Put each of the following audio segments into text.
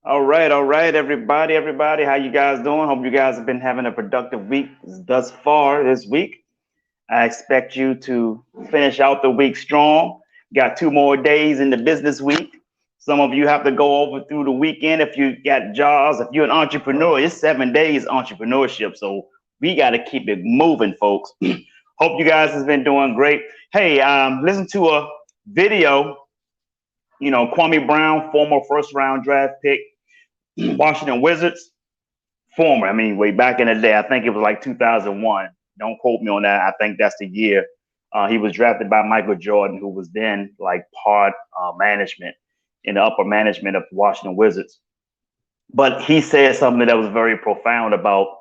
All right, everybody. How you guys doing? Hope you guys have been having a productive week thus far this week. I expect you to finish out the week strong. Got 2 more days in the business week. Some of you have to go over through the weekend if you got jobs. If you're an entrepreneur, it's 7 days entrepreneurship. So we got to keep it moving, folks. Hope you guys has been doing great. Hey, listen to a video. Kwame Brown, former first round draft pick, Washington Wizards, former. I mean, way back in the day. I think it was like 2001. Don't quote me on that. I think that's the year. He was drafted by Michael Jordan, who was then like part management in the upper management of Washington Wizards. But he said something that was very profound about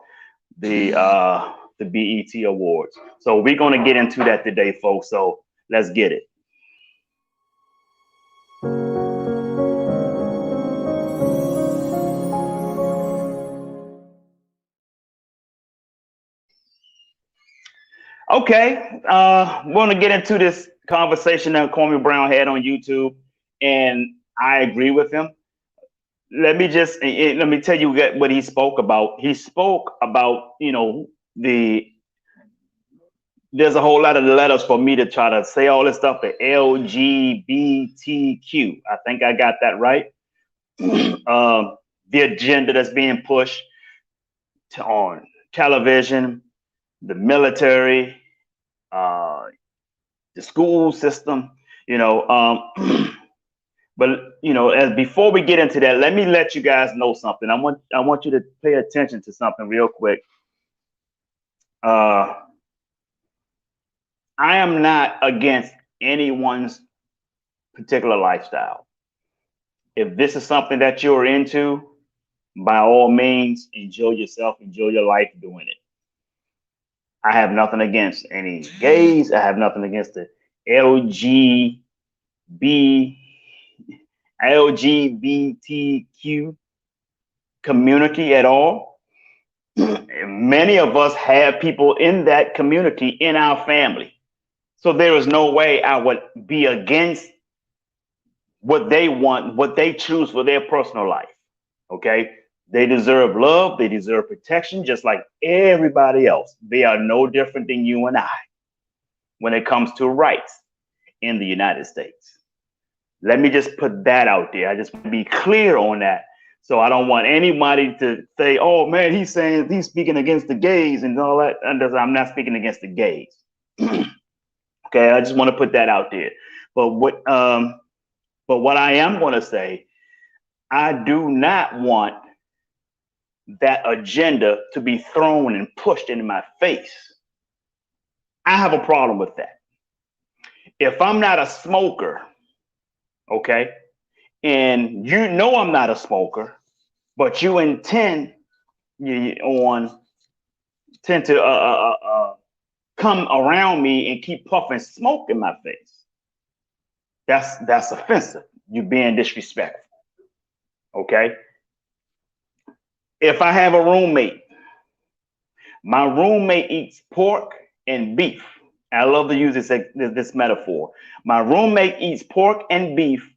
the BET Awards. So we're going to get into that today, folks. So let's get it. Okay, we're going to get into this conversation that Kwame Brown had on YouTube, and I agree with him. Let me tell you what he spoke about. He spoke about the there's a whole lot of letters for me to try to say all this stuff. The LGBTQ. I think I got that right. The agenda that's being pushed on television, the military, uh, the school system. You know, but as before we get into that, let me let you guys know something. I want you to pay attention to something real quick. Uh, I am not against anyone's particular lifestyle. If this is something that you're into, by all means, enjoy yourself, enjoy your life doing it. I have nothing against any gays. I have nothing against the LGB, LGBTQ community at all. Many of us have people in that community in our family. So there is no way I would be against what they want, what they choose for their personal life. Okay. They deserve love. They deserve protection, just like everybody else. They are no different than you and I when it comes to rights in the United States. Let me just put that out there. I just want to be clear on that. So I don't want anybody to say, oh man, he's saying he's speaking against the gays and all that. And I'm not speaking against the gays. Okay, I just want to put that out there. But what I am going to say, I do not want that agenda to be thrown and pushed into my face. I have a problem with that. If I'm not a smoker, okay, and I'm not a smoker, but you on tend to come around me and keep puffing smoke in my face. That's offensive. You're being disrespectful. Okay. If I have a roommate, my roommate eats pork and beef. I love to use this metaphor. My roommate eats pork and beef.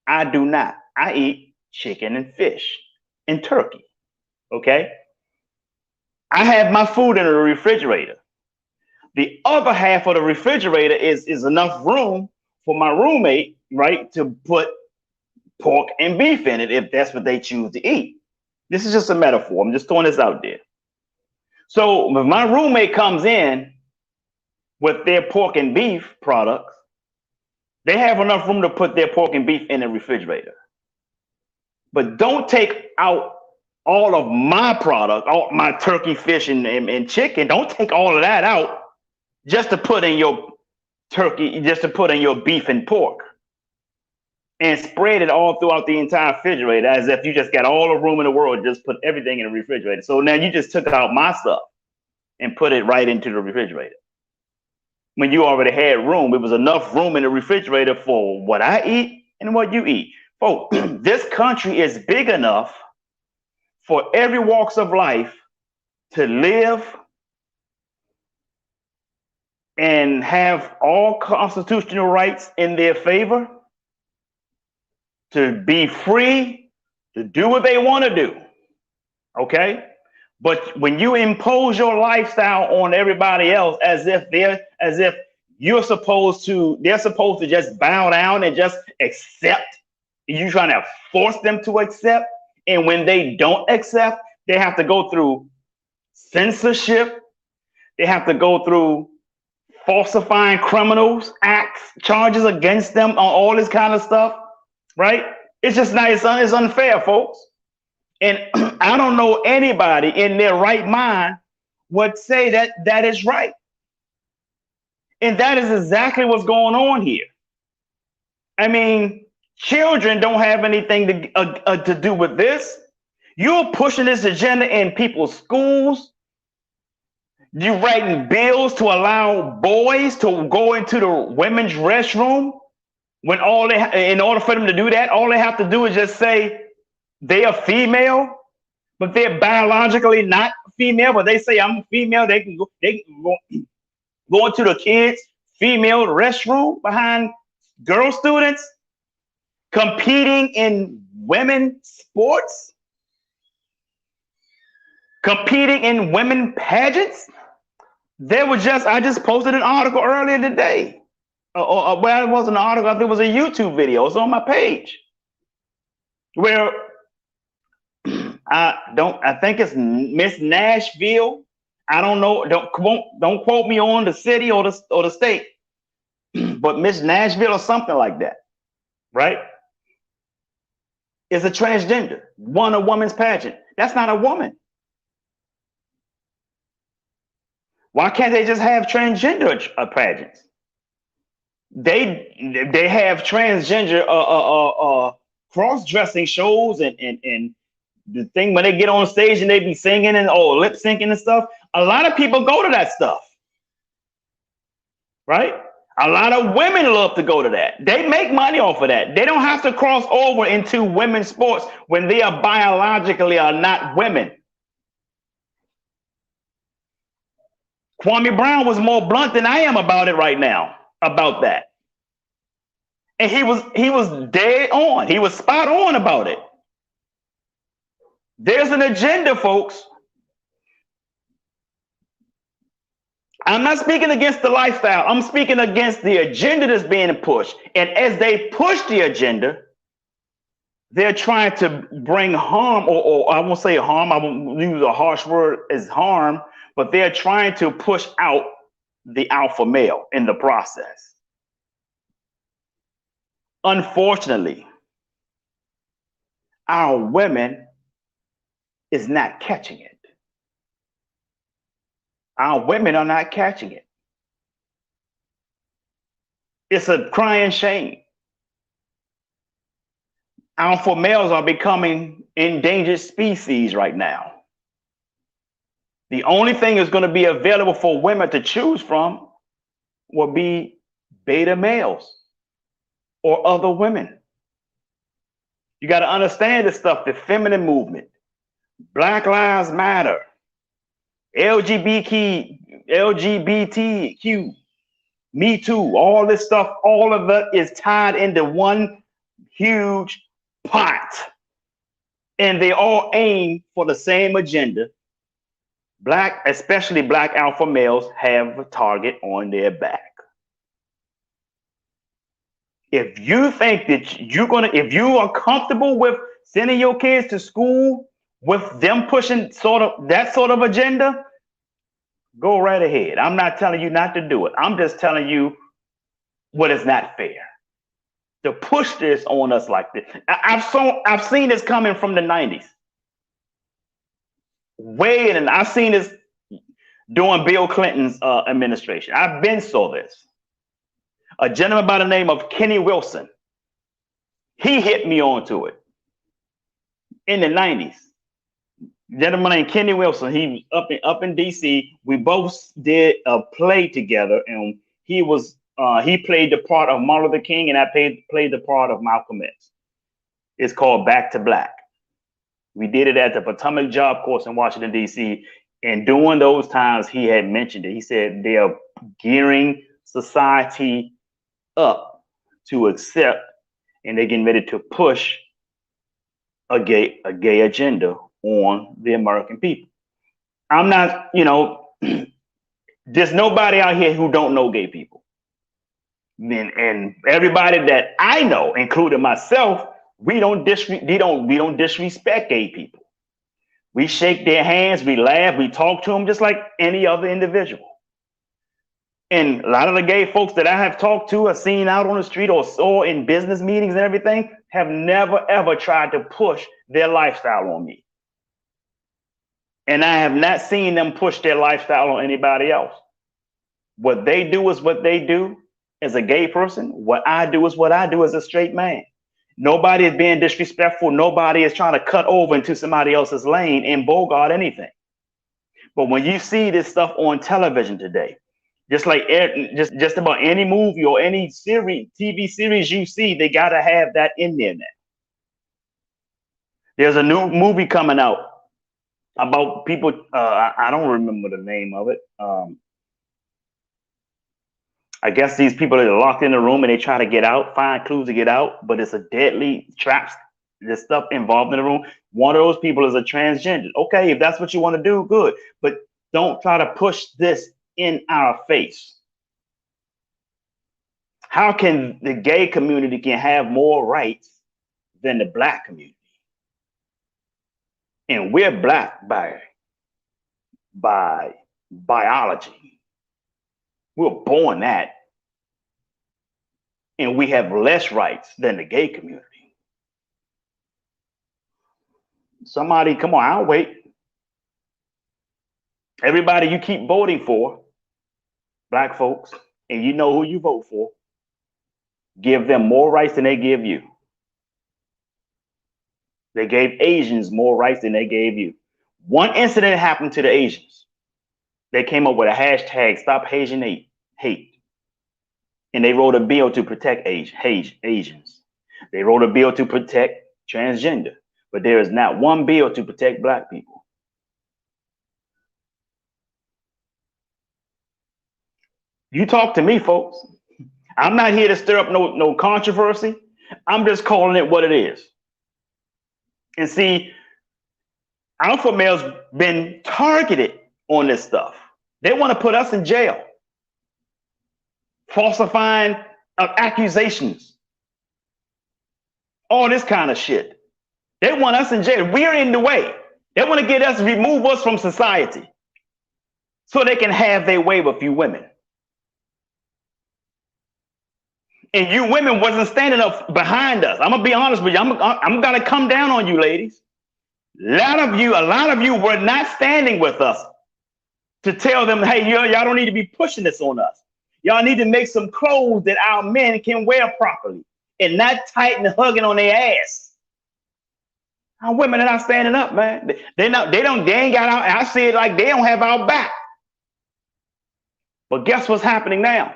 I do not. I eat chicken and fish and turkey. Okay. I have my food in the refrigerator. The other half of the refrigerator is enough room for my roommate, right, to put pork and beef in it if that's what they choose to eat. This is just a metaphor. I'm just throwing this out there. So if my roommate comes in with their pork and beef products, they have enough room to put their pork and beef in the refrigerator. But don't take out all of my product, all my turkey, fish, and chicken. Don't take all of that out just to put in your turkey, just to put in your beef and pork. And spread it all throughout the entire refrigerator as if you just got all the room in the world, just put everything in the refrigerator. So now you just took out my stuff and put it right into the refrigerator. When you already had room, it was enough room in the refrigerator for what I eat and what you eat. Folks, this country is big enough for every walks of life to live and have all constitutional rights in their favor, to be free to do what they want to do. Okay. But when you impose your lifestyle on everybody else as if they're supposed to just bow down and just accept, you trying to force them to accept. And when they don't accept, they have to go through censorship. They have to go through falsifying criminals acts, charges against them on all this kind of stuff, right? It's just not, it's unfair, folks. And I don't know anybody in their right mind would say that that is right. And that is exactly what's going on here. I mean, children don't have anything to do with this. You're pushing this agenda in people's schools. You're writing bills to allow boys to go into the women's restroom when in order for them to do that, all they have to do is just say they are female, but they're biologically not female. But they say I'm female. They can go into the kids' female restroom behind girl students competing in women's sports, competing in women pageants. I just posted an article earlier today. Well, it wasn't an article, I think it was a YouTube video. It's on my page. Where I think it's Miss Nashville. I don't know. Don't quote me on the city or the state. But Miss Nashville or something like that. Right? Is a transgender, won a woman's pageant. That's not a woman. Why can't they just have transgender pageants? They have transgender cross-dressing shows and the thing when they get on stage and they be singing and lip syncing and stuff. A lot of people go to that stuff, right? A lot of women love to go to that. They make money off of that. They don't have to cross over into women's sports when they are biologically are not women. Kwame Brown was more blunt than I am about it right now, about that. And he was dead on. He was spot on about it. There's an agenda, folks. I'm not speaking against the lifestyle. I'm speaking against the agenda that's being pushed. And as they push the agenda, they're trying to bring harm, or I won't say harm, I won't use a harsh word as harm, but they're trying to push out the alpha male in the process. Unfortunately, our women is not catching it. Our women are not catching it. It's a crying shame. Alpha males are becoming endangered species right now. The only thing that's going to be available for women to choose from will be beta males or other women. You got to understand this stuff, the feminine movement, Black Lives Matter, LGBTQ, Me Too, all this stuff, all of it is tied into one huge pot. And they all aim for the same agenda. Especially black alpha males have a target on their back. If you think that if you are comfortable with sending your kids to school with them pushing that sort of agenda, go right ahead. I'm not telling you not to do it. I'm just telling you what is not fair. To push this on us like this. I've seen this coming from the 90s. And I've seen this during Bill Clinton's administration. I've been saw this. A gentleman by the name of Kenny Wilson, he hit me onto it in the 90s. Gentleman named Kenny Wilson, he was up in DC. We both did a play together, and he played the part of Martin Luther King, and I played the part of Malcolm X. It's called Back to Black. We did it at the Potomac Job Course in Washington, D.C. And during those times, he had mentioned it. He said they are gearing society up to accept, and they're getting ready to push a gay agenda on the American people. I'm not, there's nobody out here who don't know gay people. And everybody that I know, including myself, we don't disrespect gay people. We shake their hands, we laugh, we talk to them just like any other individual. And a lot of the gay folks that I have talked to or seen out on the street or saw in business meetings and everything have never ever tried to push their lifestyle on me. And I have not seen them push their lifestyle on anybody else. What they do is what they do as a gay person. What I do is what I do as a straight man. Nobody is being disrespectful. Nobody is trying to cut over into somebody else's lane and bogart anything. But when you see this stuff on television today, just like just about any movie or any TV series you see, they got to have that in there now. There's a new movie coming out about people. I don't remember the name of it. I guess these people are locked in the room and they try to get out, find clues to get out, but it's a deadly traps. There's stuff involved in the room. One of those people is a transgender. Okay, if that's what you want to do, good. But don't try to push this in our face. How can the gay community can have more rights than the black community? And we're black by biology. We're born that. And we have less rights than the gay community. Somebody, come on, I'll wait. Everybody you keep voting for, black folks, and you know who you vote for, give them more rights than they give you. They gave Asians more rights than they gave you. One incident happened to the Asians. They came up with a hashtag, Stop Asian Hate. And they wrote a bill to protect Asians. They wrote a bill to protect transgender. But there is not one bill to protect black people. You talk to me, folks. I'm not here to stir up no controversy. I'm just calling it what it is. And see, alpha males been targeted on this stuff. They want to put us in jail, falsifying accusations, all this kind of shit. They want us in jail. We're in the way. They want to get us, remove us from society so they can have their way with you women. And you women wasn't standing up behind us. I'm gonna be honest with you. I'm gonna come down on you, ladies. A lot of you were not standing with us to tell them, hey, y'all don't need to be pushing this on us. Y'all need to make some clothes that our men can wear properly and not tight and hugging on their ass. Our women are not standing up, man. They ain't got our, I see it like they don't have our back. But guess what's happening now?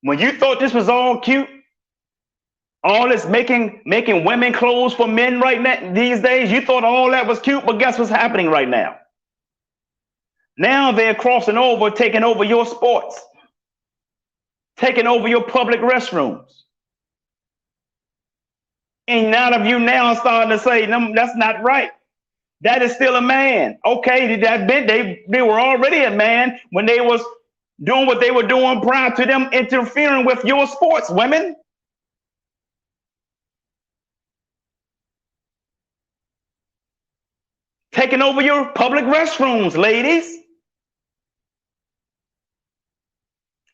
When you thought this was all cute, all this making women clothes for men right now these days, you thought all that was cute, but guess what's happening right now? Now they're crossing over, taking over your sports, taking over your public restrooms. And none of you now are starting to say, no, that's not right. That is still a man. Okay, they were already a man when they was doing what they were doing prior to them interfering with your sports, women. Taking over your public restrooms, ladies.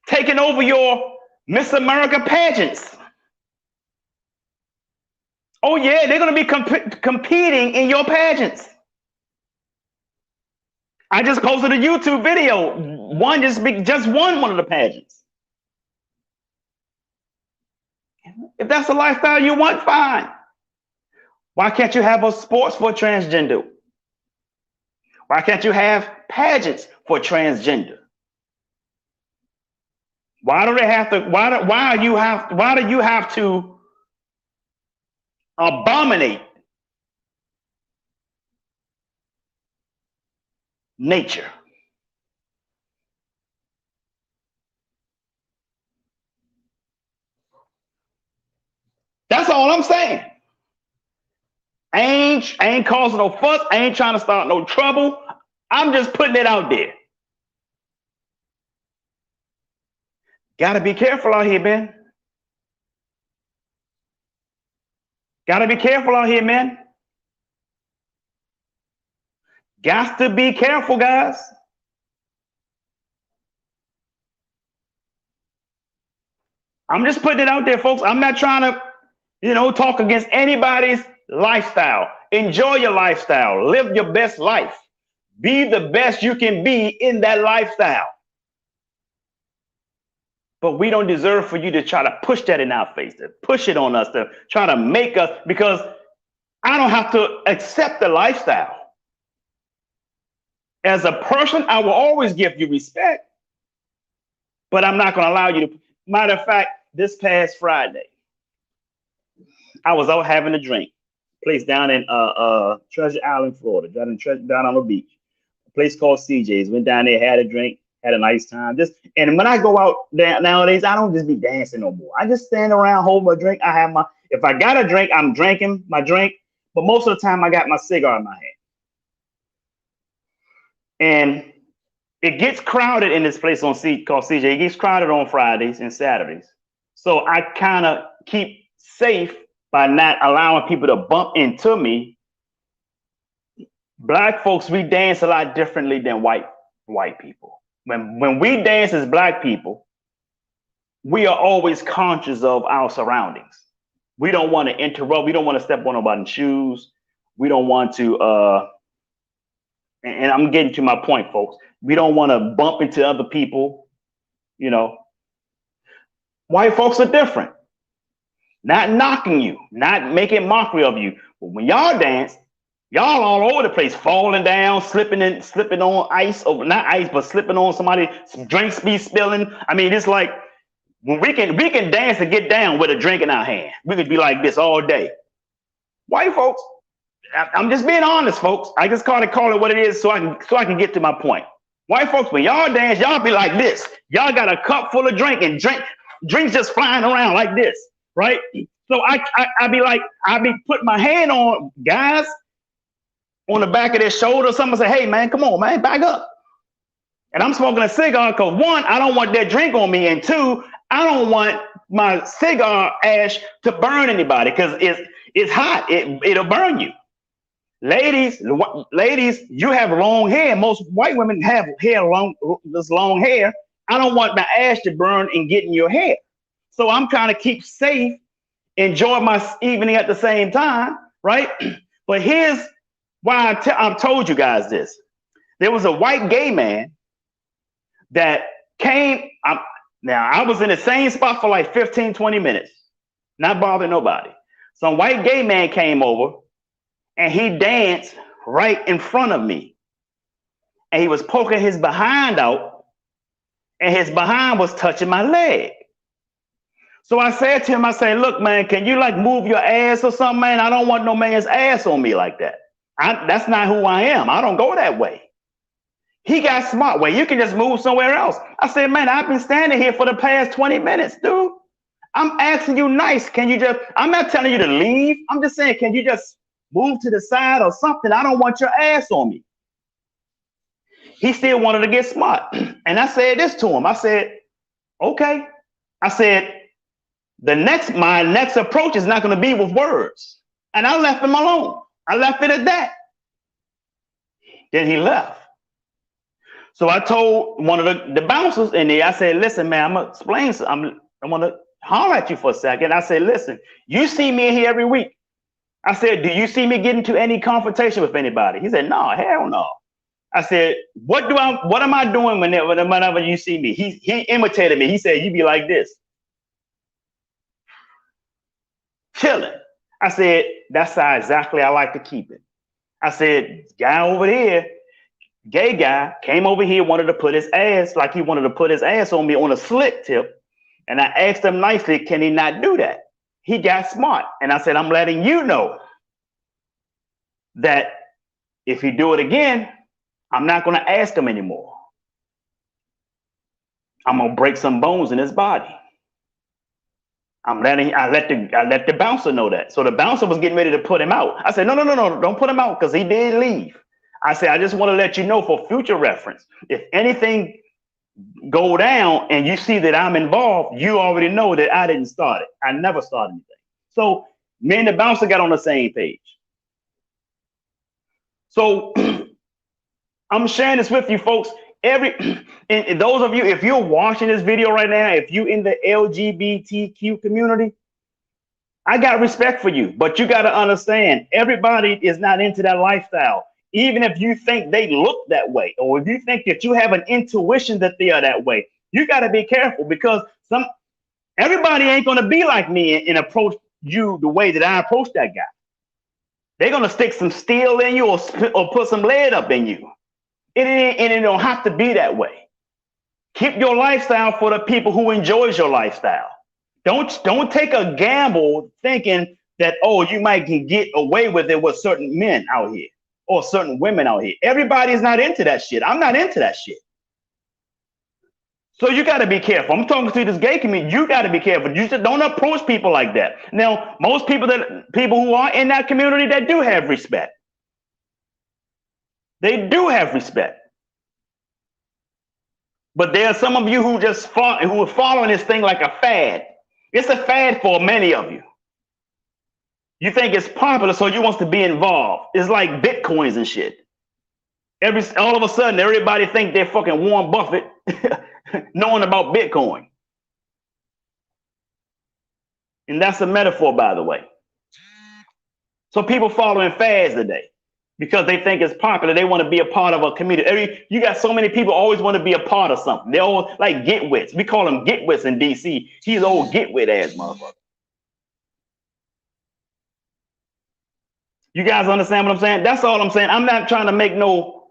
Taking over your Miss America pageants. Oh yeah, they're going to be competing in your pageants. I just posted a YouTube video. One just won one of the pageants. If that's the lifestyle you want, fine. Why can't you have a sports for transgender? Why can't you have pageants for transgender? Why do they have to? Why do you have to abominate nature? That's all I'm saying. I ain't causing no fuss. I ain't trying to start no trouble. I'm just putting it out there. Gotta be careful out here, man. Gotta be careful out here, man. Got to be careful, guys. I'm just putting it out there, folks. I'm not trying to, talk against anybody's lifestyle. Enjoy your lifestyle. Live your best life. Be the best you can be in that lifestyle. But we don't deserve for you to try to push that in our face, to push it on us, to try to make us, because I don't have to accept the lifestyle. As a person, I will always give you respect, but I'm not going to allow you to. Matter of fact, this past Friday, I was out having a drink. Place down in Treasure Island, Florida, down on the beach. A place called CJ's. Went down there, had a drink, had a nice time. And when I go out there nowadays, I don't just be dancing no more. I just stand around, hold my drink. If I got a drink, I'm drinking my drink. But most of the time, I got my cigar in my hand. And it gets crowded in this place called CJ. It gets crowded on Fridays and Saturdays. So I kind of keep safe by not allowing people to bump into me. Black folks, we dance a lot differently than white people. When we dance as Black people, we are always conscious of our surroundings. We don't want to interrupt. We don't want to step on nobody's shoes. We don't want to, and I'm getting to my point, folks. We don't want to bump into other people. White folks are different. Not knocking you, not making mockery of you. But when y'all dance, y'all all over the place, falling down, slipping on ice, or not ice, but slipping on somebody, some drinks be spilling. I mean, it's like when we can dance and get down with a drink in our hand. We could be like this all day. White folks, I'm just being honest, folks. I just call it what it is so I can get to my point. White folks, when y'all dance, y'all be like this. Y'all got a cup full of drink and drinks just flying around like this, right? So I be putting my hand on guys on the back of their shoulder. Someone say, "Hey man, come on, man, back up." And I'm smoking a cigar because one, I don't want that drink on me, and two, I don't want my cigar ash to burn anybody because it's hot. It'll burn you. Ladies, you have long hair. Most white women have long hair. I don't want my ash to burn and get in your hair. So I'm trying to keep safe, enjoy my evening at the same time, right? But here's why I've told you guys this. There was a white gay man that came. Now, I was in the same spot for like 15, 20 minutes, not bothering nobody. Some white gay man came over and he danced right in front of me. And he was poking his behind out, and his behind was touching my leg. So I said to him, look, man, can you like move your ass or something, man? I don't want no man's ass on me like that. That's not who I am. I don't go that way. He got smart. Well, you can just move somewhere else. I said, man, I've been standing here for the past 20 minutes, dude. I'm asking you nice. I'm not telling you to leave. I'm just saying, can you just move to the side or something? I don't want your ass on me. He still wanted to get smart. And I said this to him. I said, okay. I said, my next approach is not going to be with words. And I left him alone. I left it at that. Then he left. So I told one of the bouncers in there, I said, listen, man, I'm going to explain something. I want to holler at you for a second. I said, listen, you see me in here every week. I said, do you see me get into any confrontation with anybody? He said, no, hell no. I said, what am I doing whenever you see me? He imitated me. He said, you be like this. Chilling. I said, that's how exactly I like to keep it. I said, guy over here, gay guy, came over here, wanted to put his ass on me on a slick tip. And I asked him nicely, can he not do that? He got smart. And I said, I'm letting you know that if he do it again, I'm not going to ask him anymore. I'm going to break some bones in his body. I let the bouncer know that. So the bouncer was getting ready to put him out. I said, no, no, no, no, don't put him out because he did leave. I said, I just want to let you know for future reference. If anything go down and you see that I'm involved, you already know that I didn't start it. I never started anything. So me and the bouncer got on the same page. So I'm sharing this with you folks. And those of you, if you're watching this video right now, if you in the LGBTQ community, I got respect for you, but you got to understand everybody is not into that lifestyle. Even if you think they look that way, or if you think that you have an intuition that they are that way, you got to be careful because everybody ain't going to be like me and approach you the way that I approach that guy. They're going to stick some steel in you or put some lead up in you. It don't have to be that way. Keep your lifestyle for the people who enjoys your lifestyle. Don't take a gamble thinking that, oh, you might get away with it with certain men out here or certain women out here. Everybody is not into that shit. I'm not into that shit. So you got to be careful. I'm talking to this gay community. You got to be careful. You just don't approach people like that. Now, most people who are in that community, they do have respect. They do have respect. But there are some of you who are following this thing like a fad. It's a fad for many of you. You think it's popular, so you want to be involved. It's like Bitcoins and shit. All of a sudden, everybody think they're fucking Warren Buffett knowing about Bitcoin. And that's a metaphor, by the way. So people following fads today because they think it's popular. They want to be a part of a community. You got so many people always want to be a part of something. They're all like get-wits. We call him get-wits in DC. He's old get-wit ass motherfucker. You guys understand what I'm saying? That's all I'm saying. I'm not trying to make no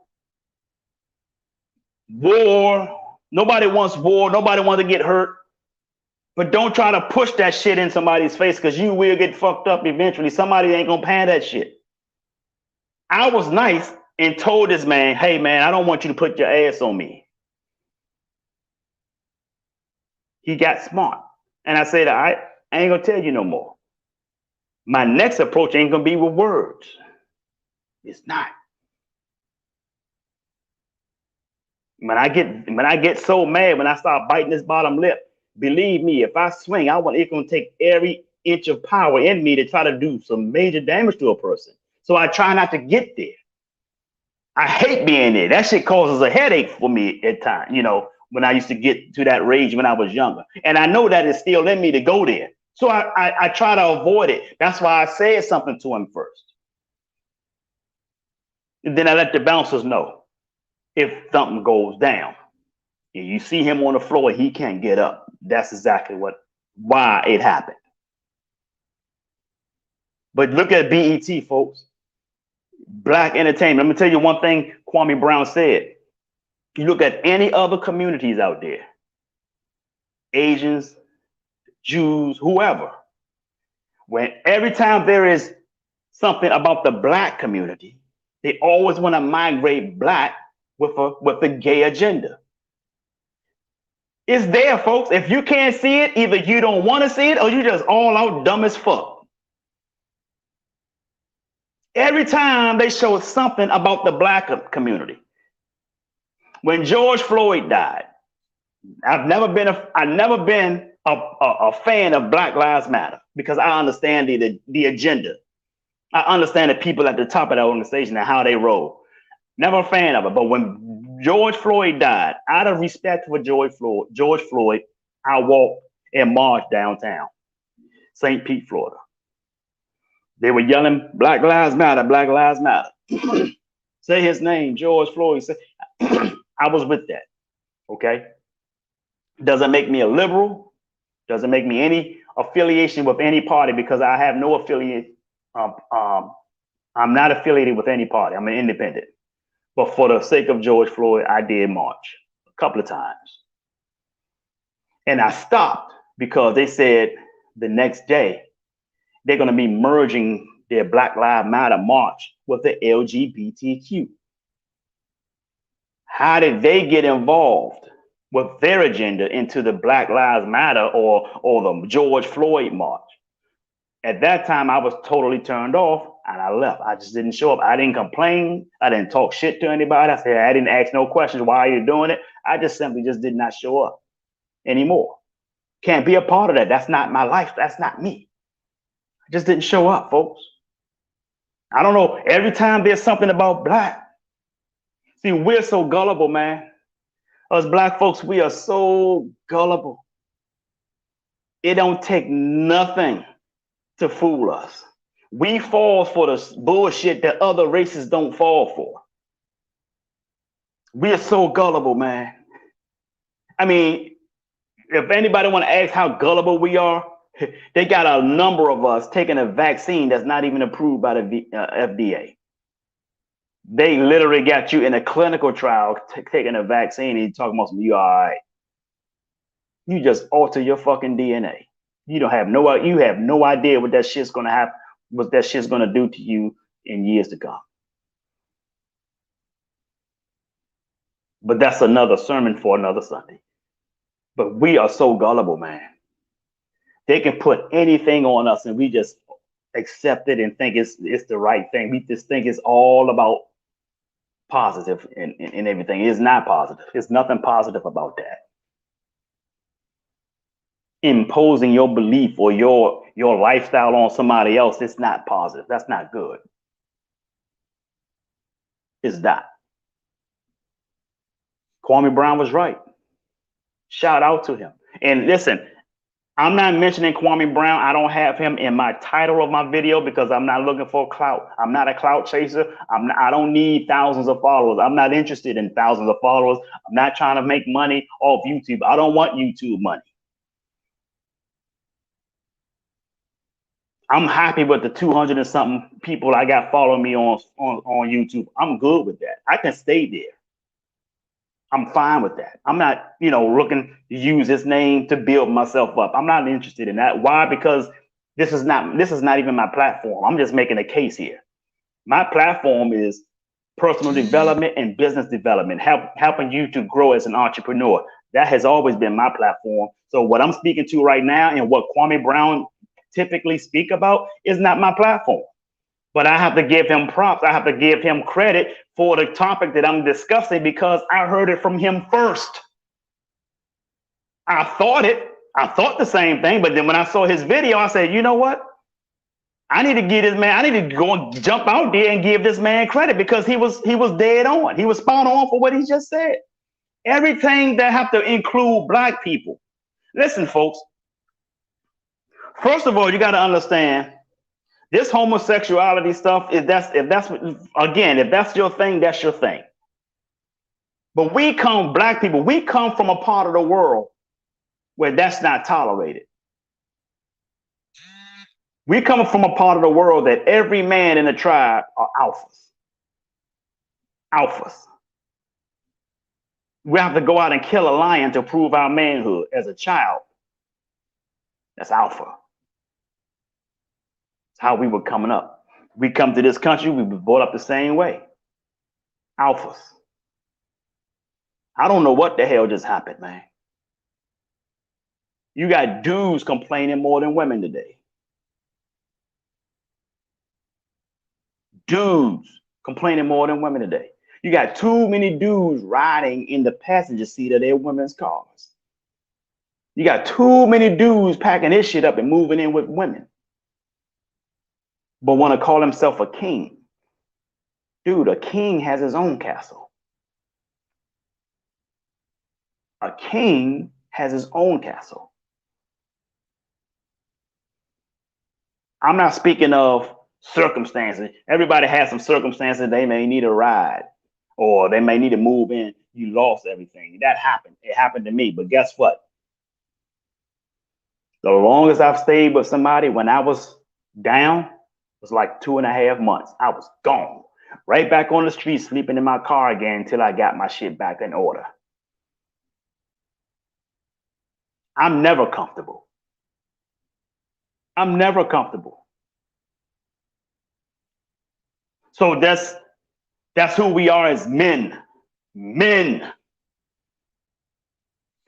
war. Nobody wants war. Nobody wants to get hurt. But don't try to push that shit in somebody's face because you will get fucked up eventually. Somebody ain't gonna pay that shit. I was nice and told this man, hey man, I don't want you to put your ass on me. He got smart. And I said, I ain't gonna tell you no more. My next approach ain't gonna be with words. It's not. When I get so mad, when I start biting this bottom lip, believe me, if I swing, it's gonna take every inch of power in me to try to do some major damage to a person. So I try not to get there. I hate being there. That shit causes a headache for me at times, when I used to get to that rage when I was younger. And I know that it's still in me to go there. So I try to avoid it. That's why I said something to him first. And then I let the bouncers know if something goes down and you see him on the floor, he can't get up. That's exactly why it happened. But look at BET, folks. Black entertainment. Let me tell you one thing Kwame Brown said. You look at any other communities out there, Asians, Jews, whoever, when every time there is something about the black community, they always want to migrate black with a gay agenda. It's there, folks. If you can't see it, either you don't want to see it or you just all out dumb as fuck. Every time they show something about the black community. When George Floyd died, I've never been a fan of Black Lives Matter because I understand the agenda. I understand the people at the top of that organization and how they roll. Never a fan of it. But when George Floyd died, out of respect for George Floyd, I walked and marched downtown, St. Pete, Florida. They were yelling, Black Lives Matter, Black Lives Matter. Say his name, George Floyd. I was with that. Okay. Doesn't make me a liberal. Doesn't make me any affiliation with any party because I have no affiliate. I'm not affiliated with any party. I'm an independent. But for the sake of George Floyd, I did march a couple of times. And I stopped because they said the next day they're going to be merging their Black Lives Matter march with the LGBTQ. How did they get involved? with their agenda into the Black Lives Matter or the George Floyd march. At that time, I was totally turned off and I left. I just didn't show up. I didn't complain. I didn't talk shit to anybody. I said, I didn't ask no questions. Why are you doing it? I just simply just did not show up anymore. Can't be a part of that. That's not my life. That's not me. I just didn't show up, folks. I don't know. Every time there's something about black, see, we're so gullible, man. Us black folks, we are so gullible. It don't take nothing to fool us. We fall for the bullshit that other races don't fall for. We are so gullible, man. I mean, if anybody want to ask how gullible we are, they got a number of us taking a vaccine that's not even approved by the FDA. They literally got you in a clinical trial taking a vaccine and you talking about some, you all right. You just alter your fucking DNA. You have no idea what that shit's gonna happen, what that shit's gonna do to you in years to come. But that's another sermon for another Sunday. But we are so gullible, man. They can put anything on us and we just accept it and think it's the right thing. We just think it's all about positive and everything. It's not positive. It's nothing positive about that. Imposing your belief or your lifestyle on somebody else, it's not positive. That's not good. It's not. Kwame Brown was right. Shout out to him. And listen, I'm not mentioning Kwame Brown. I don't have him in my title of my video because I'm not looking for clout. I'm not a clout chaser. I don't need thousands of followers. I'm not interested in thousands of followers. I'm not trying to make money off YouTube. I don't want YouTube money. I'm happy with the 200 and something people I got following me on YouTube. I'm good with that. I can stay there. I'm fine with that. I'm not, looking to use his name to build myself up. I'm not interested in that. Why? Because this is not even my platform. I'm just making a case here. My platform is personal development and business development, helping you to grow as an entrepreneur. That has always been my platform. So what I'm speaking to right now and what Kwame Brown typically speak about is not my platform. But I have to give him props. I have to give him credit for the topic that I'm discussing because I heard it from him first. I thought the same thing, but then when I saw his video, I said, you know what? I need to give this man, I need to go and jump out there and give this man credit because he was dead on. He was spot on for what he just said. Everything that have to include black people. Listen, folks. First of all, you got to understand this homosexuality stuff. If that's your thing, that's your thing. But black people, we come from a part of the world where that's not tolerated. We come from a part of the world that every man in the tribe are alphas. Alphas. We have to go out and kill a lion to prove our manhood as a child. That's alpha. It's how we were coming up. We come to this country, we were brought up the same way. Alphas. I don't know what the hell just happened, man. You got dudes complaining more than women today. Dudes complaining more than women today. You got too many dudes riding in the passenger seat of their women's cars. You got too many dudes packing this shit up and moving in with women, but want to call himself a king. Dude, a king has his own castle. A king has his own castle. I'm not speaking of circumstances. Everybody has some circumstances. They may need a ride or they may need to move in. You lost everything. That happened. It happened to me. But guess what? The longest I've stayed with somebody when I was down was like 2.5 months. I was gone. Right back on the street, sleeping in my car again until I got my shit back in order. I'm never comfortable. I'm never comfortable. So that's who we are as men. Men.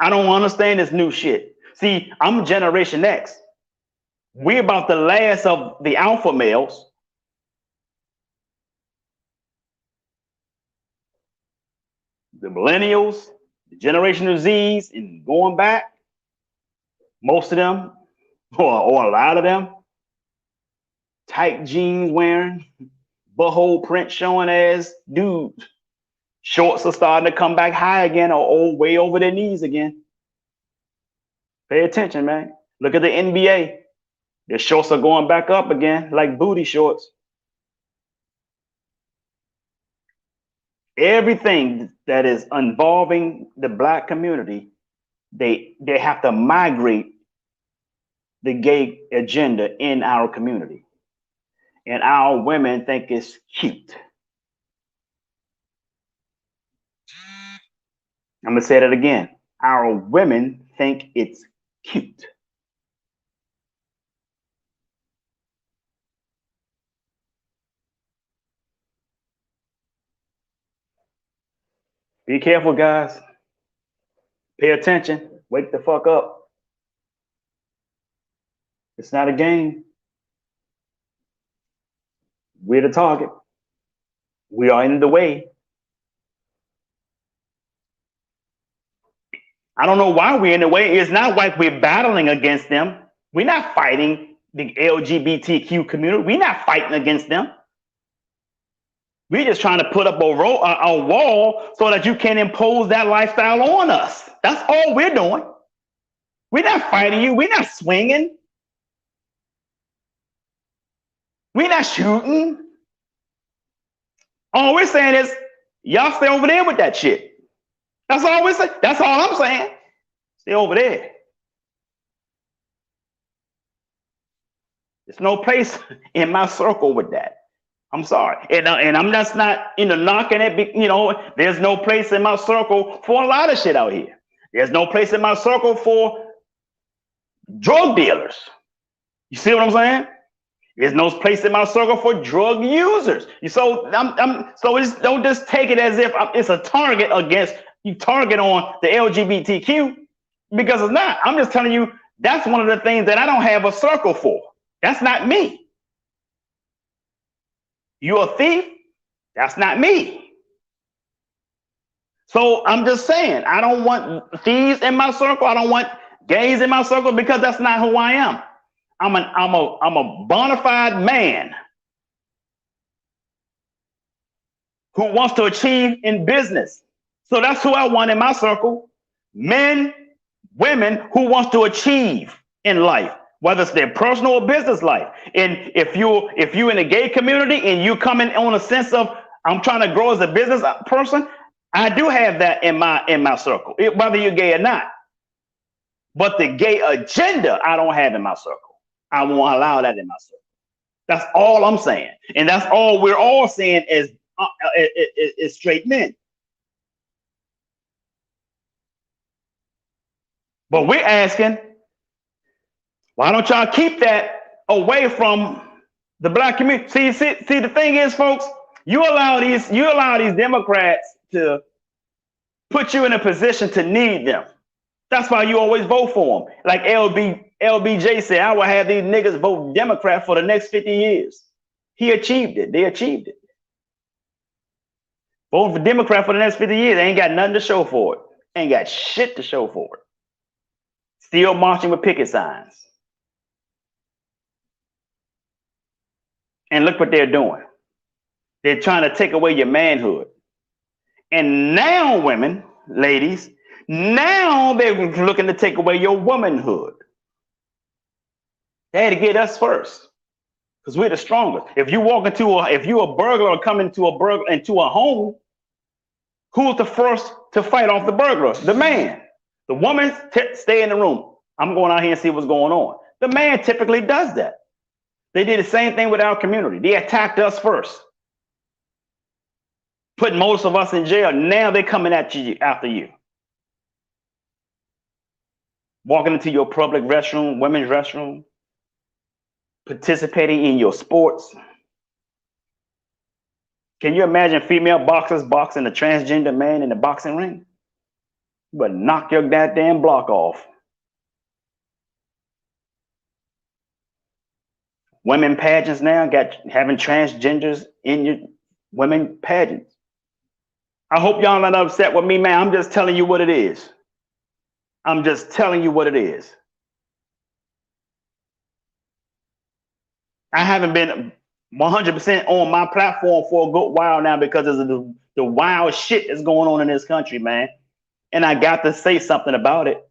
I don't understand this new shit. See, I'm Generation X. We're about the last of the alpha males. The millennials, the Generation of Z's, and going back, most of them, or a lot of them, tight jeans wearing, butthole print showing ass dudes. Shorts are starting to come back high again, or way over their knees again. Pay attention, man. Look at the NBA. Their shorts are going back up again, like booty shorts. Everything that is involving the black community, they have to migrate the gay agenda in our community. And our women think it's cute. I'm gonna say that again. Our women think it's cute. Be careful, guys. Pay attention. Wake the fuck up. It's not a game. We're the target. We are in the way. I don't know why we're in the way. It's not like we're battling against them. We're not fighting the LGBTQ community. We're not fighting against them. We're just trying to put up a wall so that you can impose that lifestyle on us. That's all we're doing. We're not fighting you. We're not swinging. We're not shooting. All we're saying is, y'all stay over there with that shit. That's all we're saying. That's all I'm saying. Stay over there. There's no place in my circle with that. I'm sorry. And I'm just not, knocking it. There's no place in my circle for a lot of shit out here. There's no place in my circle for drug dealers. You see what I'm saying? There's no place in my circle for drug users. So don't just take it as if it's a target against you, target on the LGBTQ, because it's not. I'm just telling you that's one of the things that I don't have a circle for. That's not me. You a thief? That's not me. So I'm just saying, I don't want thieves in my circle. I don't want gays in my circle, because that's not who I am. I'm a bona fide man who wants to achieve in business. So that's who I want in my circle. Men, women who wants to achieve in life, whether it's their personal or business life. And if you in a gay community and you come in on a sense of I'm trying to grow as a business person, I do have that in my circle, whether you're gay or not. But the gay agenda, I don't have in my circle. I won't allow that in my circle. That's all I'm saying, and that's all we're all saying as straight men. But we're asking, why don't y'all keep that away from the black community? See, the thing is, folks, you allow these Democrats to put you in a position to need them. That's why you always vote for them. Like LBJ said, I will have these niggas vote Democrat for the next 50 years. He achieved it. They achieved it. Voting for Democrat for the next 50 years. They ain't got nothing to show for it. Ain't got shit to show for it. Still marching with picket signs. And look what they're doing. They're trying to take away your manhood. And now, women, ladies, now they're looking to take away your womanhood. They had to get us first, because we're the strongest. If you're a burglar or come into a home, who's the first to fight off the burglar? The man. The woman stay in the room. I'm going out here and see what's going on. The man typically does that. They did the same thing with our community. They attacked us first, put most of us in jail. Now they're coming at you after you. Walking into your public restroom, women's restroom, participating in your sports. Can you imagine female boxers boxing a transgender man in the boxing ring? But knock your goddamn block off. Women pageants now got having transgenders in your women pageants. I hope y'all not upset with me, man. I'm just telling you what it is. I'm just telling you what it is. I haven't been 100% on my platform for a good while now because of the wild shit that's going on in this country, man. And I got to say something about it.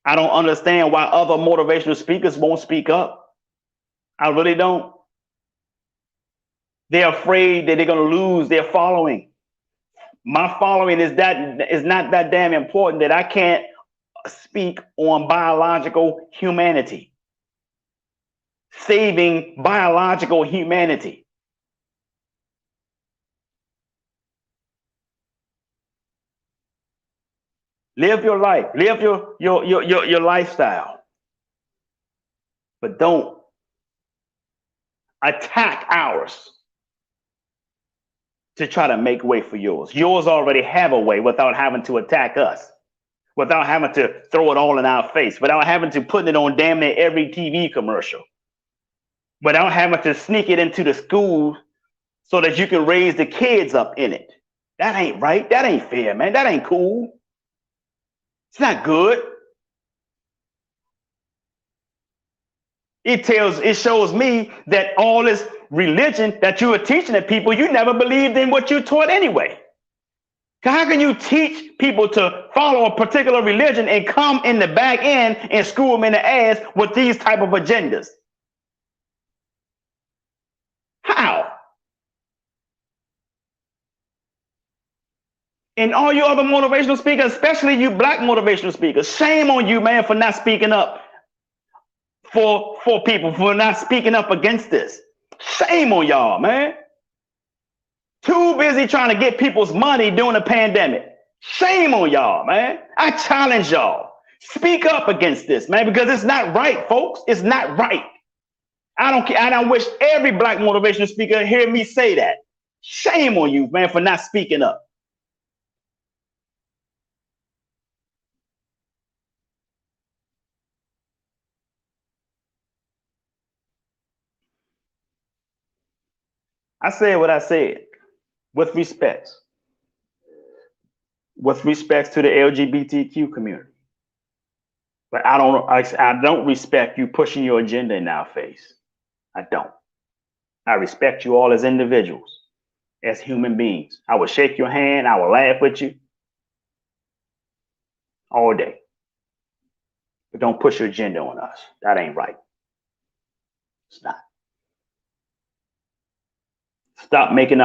I don't understand why other motivational speakers won't speak up. I really don't. They're afraid that they're going to lose their following. My following is not that damn important that I can't speak on biological humanity, saving biological humanity. Live your life, live your lifestyle, but don't attack ours to try to make way for yours. Yours already have a way without having to attack us, without having to throw it all in our face, without having to put it on damn near every TV commercial, without having to sneak it into the schools so that you can raise the kids up in it. That ain't right. That ain't fair, man. That ain't cool. It's not good. It shows me that all this religion that you are teaching the people, you never believed in what you taught anyway. How can you teach people to follow a particular religion and come in the back end and screw them in the ass with these type of agendas? How? And all you other motivational speakers, especially you black motivational speakers, shame on you, man, for not speaking up for people, for not speaking up against this. Shame on y'all, man. Too busy trying to get people's money during the pandemic. Shame on y'all, man. I challenge y'all. Speak up against this, man, because it's not right, folks. It's not right. I don't care. I don't wish every black motivational speaker hear me say that. Shame on you, man, for not speaking up. I said what I said with respect to the LGBTQ community. But I don't respect you pushing your agenda in our face. I don't. I respect you all as individuals, as human beings. I will shake your hand. I will laugh with you all day. But don't push your agenda on us. That ain't right. It's not. Stop making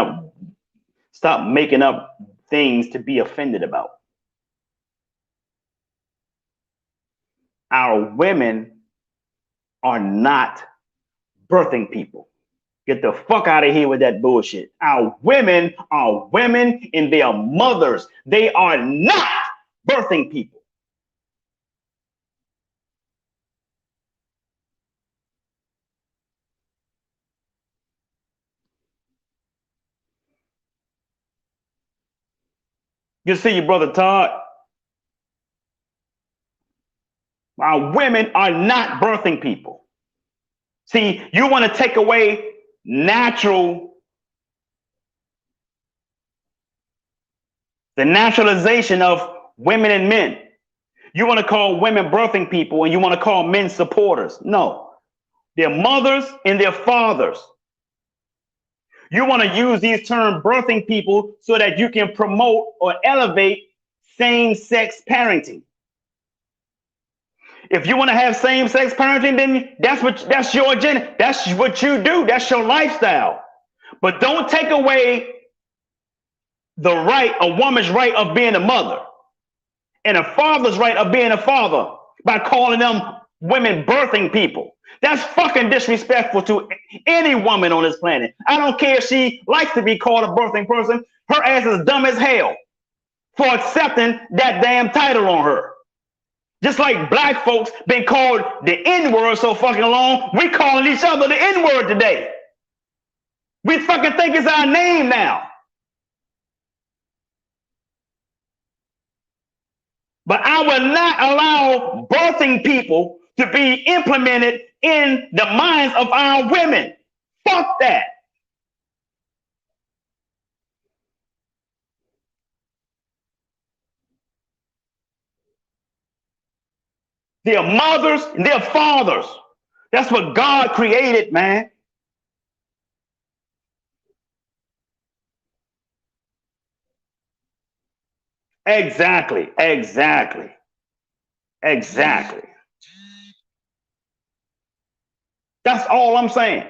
up things to be offended about. Our women are not birthing people. Get the fuck out of here with that bullshit. Our women are women and they are mothers. They are not birthing people. You see, your brother Todd, our women are not birthing people. See, you want to take away the naturalization of women and men. You want to call women birthing people and you want to call men supporters. No, they're mothers and they're fathers. You want to use these terms birthing people so that you can promote or elevate same-sex parenting. If you want to have same-sex parenting, then that's your agenda. That's what you do. That's your lifestyle. But don't take away a woman's right of being a mother and a father's right of being a father by calling them women birthing people. That's fucking disrespectful to any woman on this planet. I don't care if she likes to be called a birthing person. Her ass is dumb as hell for accepting that damn title on her. Just like black folks been called the N-word so fucking long, we calling each other the N-word today. We fucking think it's our name now. But I will not allow birthing people to be implemented in the minds of our women. Fuck that. They're mothers and they're fathers. That's what God created, man. Exactly. Exactly. Exactly. That's all I'm saying.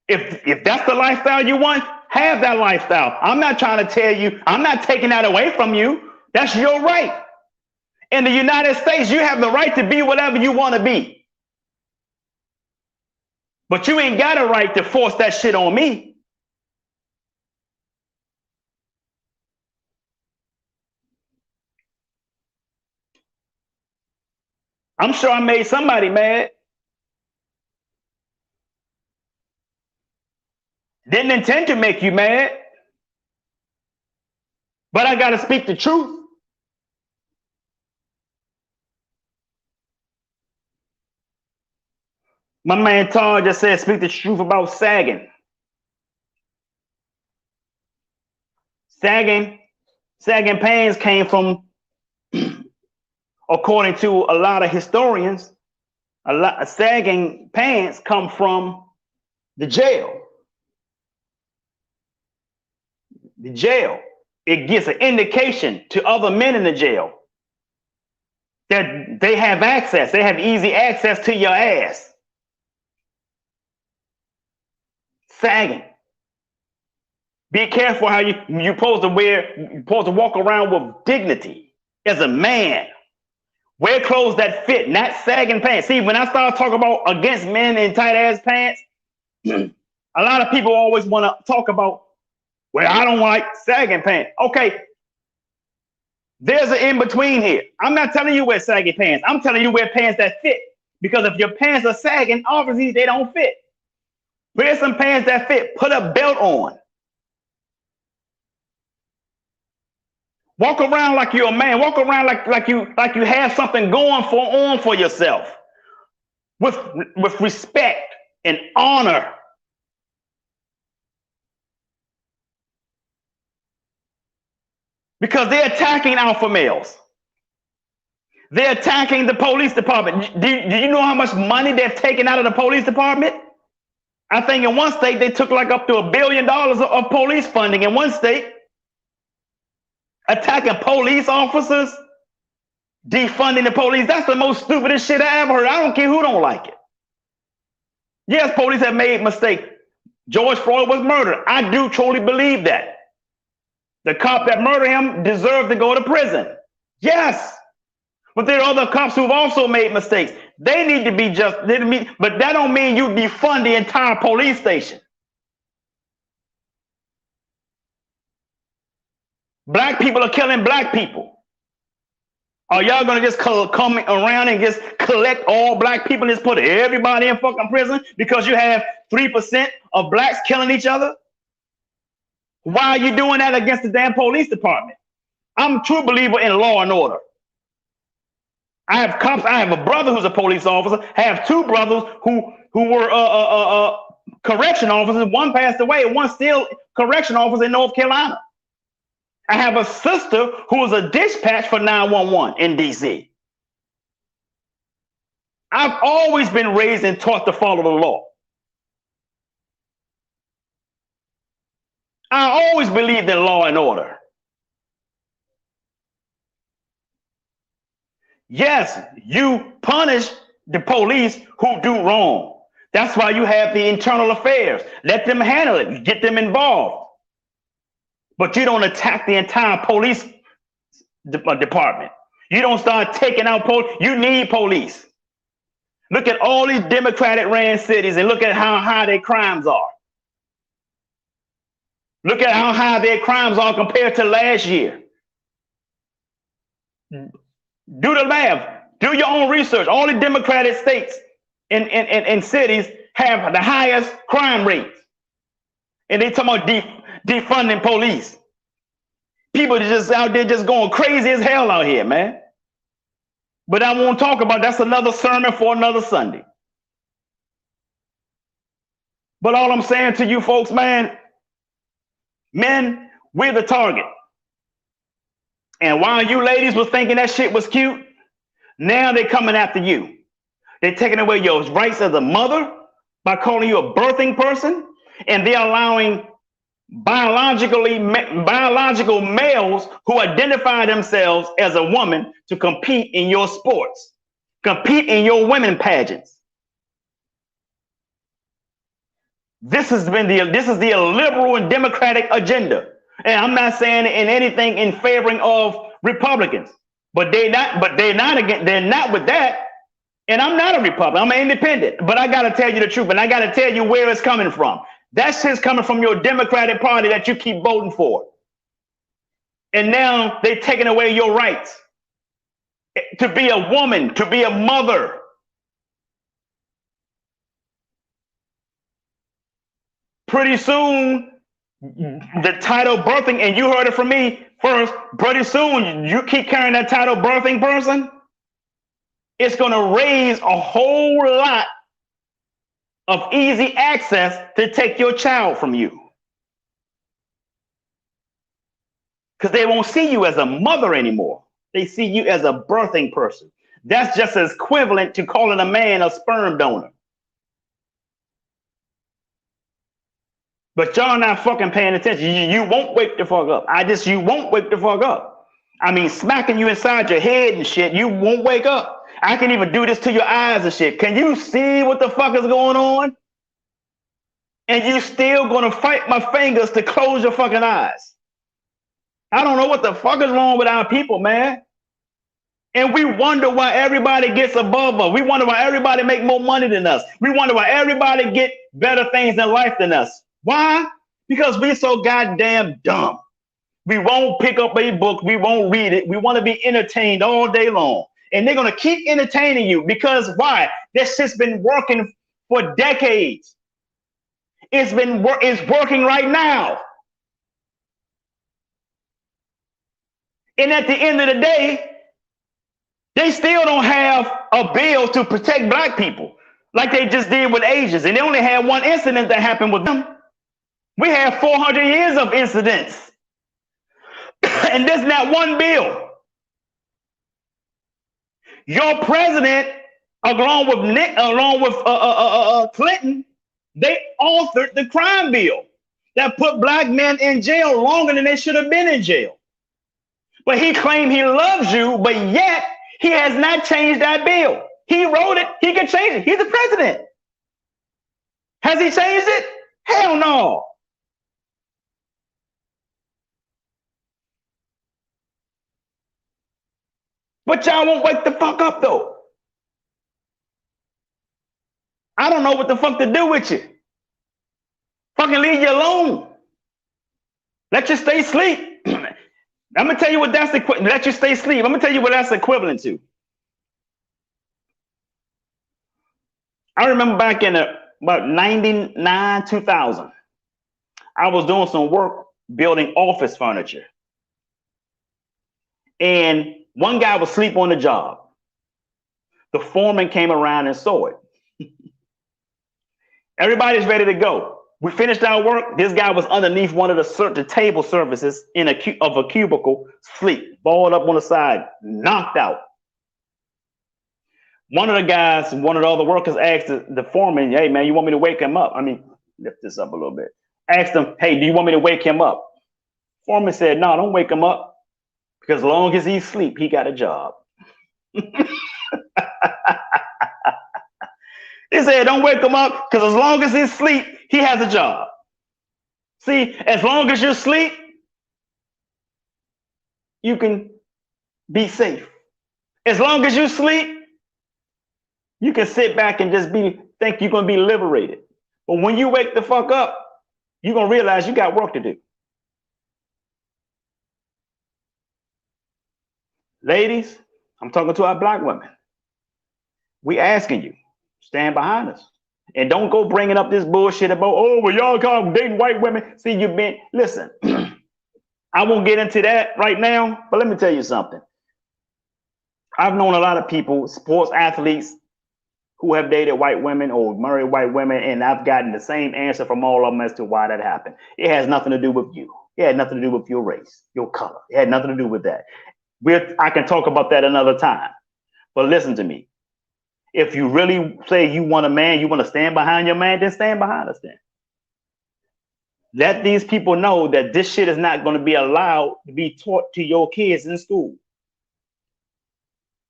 If that's the lifestyle you want, have that lifestyle. I'm not trying to tell you, I'm not taking that away from you. That's your right. In the United States, you have the right to be whatever you want to be. But you ain't got a right to force that shit on me. I'm sure I made somebody mad. Didn't intend to make you mad, but I got to speak the truth. My man Todd just said, speak the truth about sagging. Sagging, sagging pants came from, according to a lot of historians, a lot of sagging pants come from the jail. The jail. It gives an indication to other men in the jail that they have access. They have easy access to your ass. Sagging. Be careful how you're supposed to wear. You're supposed to walk around with dignity as a man. Wear clothes that fit, not sagging pants. See, when I start talking about against men in tight ass pants, a lot of people always want to talk about, well, I don't like sagging pants. Okay, there's an in between here. I'm not telling you wear saggy pants. I'm telling you wear pants that fit. Because if your pants are sagging, obviously they don't fit. Wear some pants that fit. Put a belt on. Walk around like you're a man. Walk around like you have something going for yourself. With respect and honor. Because they're attacking alpha males. They're attacking the police department. Do you know how much money they've taken out of the police department? I think in one state they took like up to $1 billion of police funding in one state. Attacking police officers, defunding the police. That's the most stupidest shit I ever heard. I don't care who don't like it. Yes, police have made mistakes. George Floyd was murdered. I do truly believe that. The cop that murdered him deserved to go to prison. Yes. But there are other cops who've also made mistakes. They need to be just, but that don't mean you defund the entire police station. Black people are killing black people. Are y'all gonna just come around and just collect all black people and just put everybody in fucking prison because you have 3% of blacks killing each other? Why are you doing that against the damn police department? I'm a true believer in law and order. I have cops. I have a brother who's a police officer. I have two brothers who were correction officers. One passed away, and one still correction officer in North Carolina. I have a sister who was a dispatch for 911 in DC. I've always been raised and taught to follow the law. I always believed in law and order. Yes, you punish the police who do wrong. That's why you have the internal affairs. Let them handle it. Get them involved. But you don't attack the entire police department. You don't start taking out police. You need police. Look at all these Democratic ran cities and look at how high their crimes are. Look at how high their crimes are compared to last year. Do the math. Do your own research. All the Democratic states and cities have the highest crime rates. And they talking about defunding police. People are just out there just going crazy as hell out here, man. But I won't talk about that's another sermon for another Sunday. But all I'm saying to you folks, man, men, we're the target. And while you ladies was thinking that shit was cute, now they're coming after you. They're taking away your rights as a mother by calling you a birthing person, and they're allowing biological males who identify themselves as a woman to compete in your sports, compete in your women pageants. This is the liberal and democratic agenda. And I'm not saying in anything in favoring of Republicans, but they're not with that. And I'm not a Republican. I'm an independent. But I got to tell you the truth, and I got to tell you where it's coming from. That shit's coming from your Democratic Party that you keep voting for. And now they're taking away your rights to be a woman, to be a mother. Pretty soon, the title birthing, and you heard it from me first, pretty soon, you keep carrying that title birthing person, it's going to raise a whole lot of easy access to take your child from you. Because they won't see you as a mother anymore. They see you as a birthing person. That's just as equivalent to calling a man a sperm donor. But y'all not fucking paying attention. You won't wake the fuck up. You won't wake the fuck up. I mean, smacking you inside your head and shit, you won't wake up. I can even do this to your eyes and shit. Can you see what the fuck is going on? And you still gonna fight my fingers to close your fucking eyes. I don't know what the fuck is wrong with our people, man. And we wonder why everybody gets above us. We wonder why everybody make more money than us. We wonder why everybody get better things in life than us. Why? Because we're so goddamn dumb. We won't pick up a book. We won't read it. We want to be entertained all day long. And they're going to keep entertaining you because why? This shit's been working for decades. It's working right now. And at the end of the day, they still don't have a bill to protect black people like they just did with Asians. And they only had one incident that happened with them. We have 400 years of incidents. And there's not one bill. Your president, along with Clinton, they authored the crime bill that put black men in jail longer than they should have been in jail. But he claimed he loves you, but yet he has not changed that bill. He wrote it. He can change it. He's the president. Has he changed it? Hell no. But y'all won't wake the fuck up, though. I don't know what the fuck to do with you. Fucking leave you alone. Let you stay asleep. I'm going to tell you what that's equivalent. Let you stay asleep. I'm going to tell you what that's equivalent to. I remember back in about 99, 2000, I was doing some work building office furniture. And one guy was asleep on the job. The foreman came around and saw it. Everybody's ready to go. We finished our work. This guy was underneath one of the table surfaces of a cubicle, asleep, balled up on the side, knocked out. One of the guys, one of the other workers asked the foreman, "Hey, man, you want me to wake him up?" I mean, lift this up a little bit. Asked him, "Hey, do you want me to wake him up?" Foreman said, "No, don't wake him up. Because as long as he's asleep, he got a job." He said, "Don't wake him up, because as long as he's asleep, he has a job." See, as long as you're asleep, you can be safe. As long as you sleep, you can sit back and just think you're going to be liberated. But when you wake the fuck up, you're going to realize you got work to do. Ladies, I'm talking to our black women. We asking you, stand behind us. And don't go bringing up this bullshit about, oh, well, y'all call dating white women. See, listen, I won't get into that right now, but let me tell you something. I've known a lot of people, sports athletes, who have dated white women or married white women, and I've gotten the same answer from all of them as to why that happened. It has nothing to do with you. It had nothing to do with your race, your color. It had nothing to do with that. I can talk about that another time. But listen to me. If you really say you want a man, you want to stand behind your man, then stand behind us then. Let these people know that this shit is not going to be allowed to be taught to your kids in school.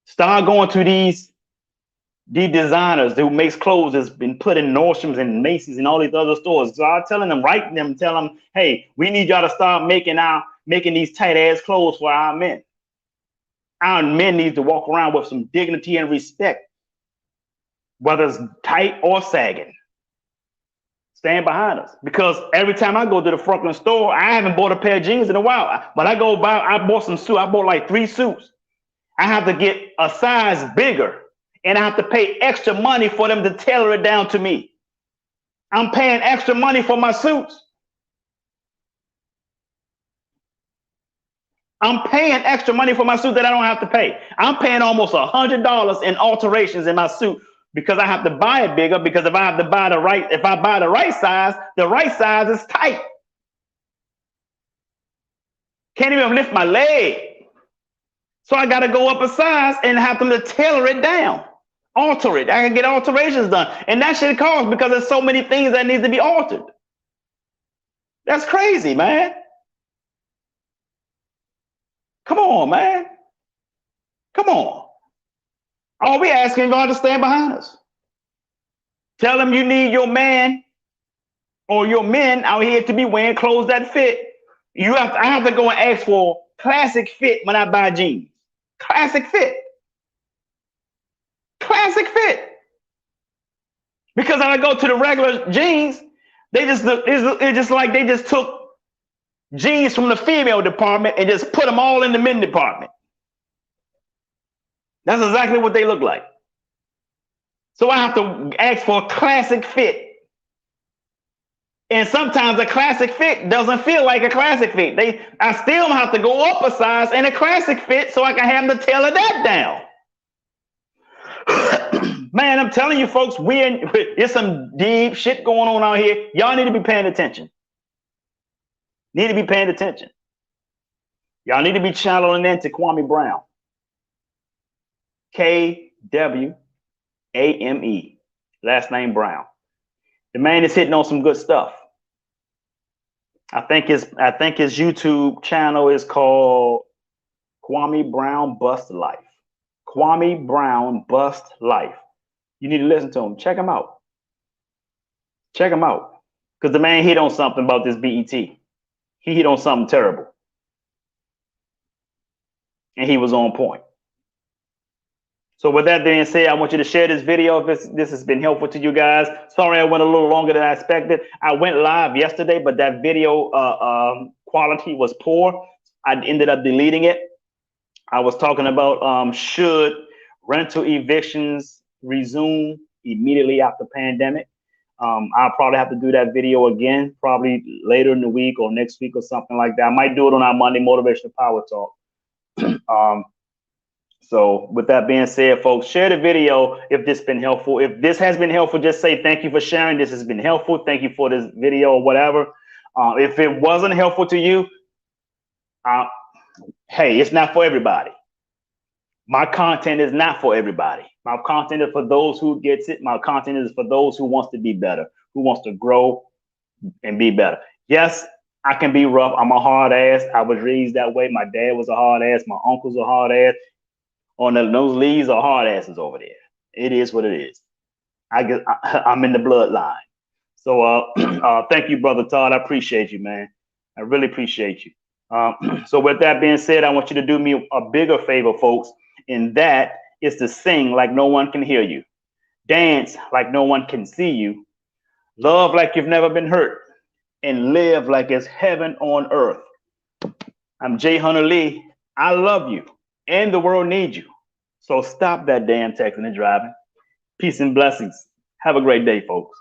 Start going to these designers who makes clothes that's been put in Nordstrom's and Macy's and all these other stores. Start telling them, writing them, tell them, hey, we need y'all to start making these tight ass clothes for our men. Our men need to walk around with some dignity and respect, whether it's tight or sagging. Stand behind us, because every time I go to the Franklin store, I haven't bought a pair of jeans in a while. But I bought some suits. I bought like 3 suits. I have to get a size bigger, and I have to pay extra money for them to tailor it down to me. I'm paying extra money for my suits. I'm paying extra money for my suit that I don't have to pay. I'm paying almost $100 in alterations in my suit because I have to buy it bigger. Because if I buy the right size is tight. Can't even lift my leg. So I got to go up a size and have them to tailor it down, alter it. I can get alterations done. And that shit costs because there's so many things that need to be altered. That's crazy, man. Come on, man. Come on. All we asking God to stand behind us. Tell them you need your man or your men out here to be wearing clothes that fit. I have to go and ask for classic fit when I buy jeans. Classic fit. Classic fit. Because when I go to the regular jeans, it's just like they just took jeans from the female department and just put them all in the men department. That's exactly what they look like. So I have to ask for a classic fit. And sometimes a classic fit doesn't feel like a classic fit. I still have to go up a size in a classic fit so I can have them to tailor that down. Man, I'm telling you folks, there's some deep shit going on out here. Y'all need to be paying attention. Need to be paying attention. Y'all need to be channeling into Kwame Brown. Kwame, last name Brown. The man is hitting on some good stuff. I think his YouTube channel is called Kwame Brown Bust Life. Kwame Brown Bust Life. You need to listen to him. Check him out. Check him out. Because the man hit on something about this BET. He hit on something terrible. And he was on point. So with that being said, I want you to share this video if this has been helpful to you guys. Sorry I went a little longer than I expected. I went live yesterday, but that video quality was poor. I ended up deleting it. I was talking about should rental evictions resume immediately after pandemic. I'll probably have to do that video again, probably later in the week or next week or something like that. I might do it on our Monday Motivational Power Talk. So with that being said, folks, share the video if this has been helpful. If this has been helpful, just say thank you for sharing. This has been helpful. Thank you for this video or whatever. If it wasn't helpful to you, hey, it's not for everybody. My content is not for everybody. My content is for those who gets it. My content is for those who wants to be better, who wants to grow and be better. Yes, I can be rough. I'm a hard ass. I was raised that way. My dad was a hard ass. My uncle's a hard ass. Those leads are hard asses over there. It is what it is. I'm in the bloodline. So thank you, Brother Todd. I appreciate you, man. I really appreciate you. So with that being said, I want you to do me a bigger favor, folks, and that is to sing like no one can hear you, dance like no one can see you, love like you've never been hurt, and live like it's heaven on earth. I'm Jay Hunter Lee. I love you, and the world needs you. So stop that damn texting and driving. Peace and blessings. Have a great day, folks.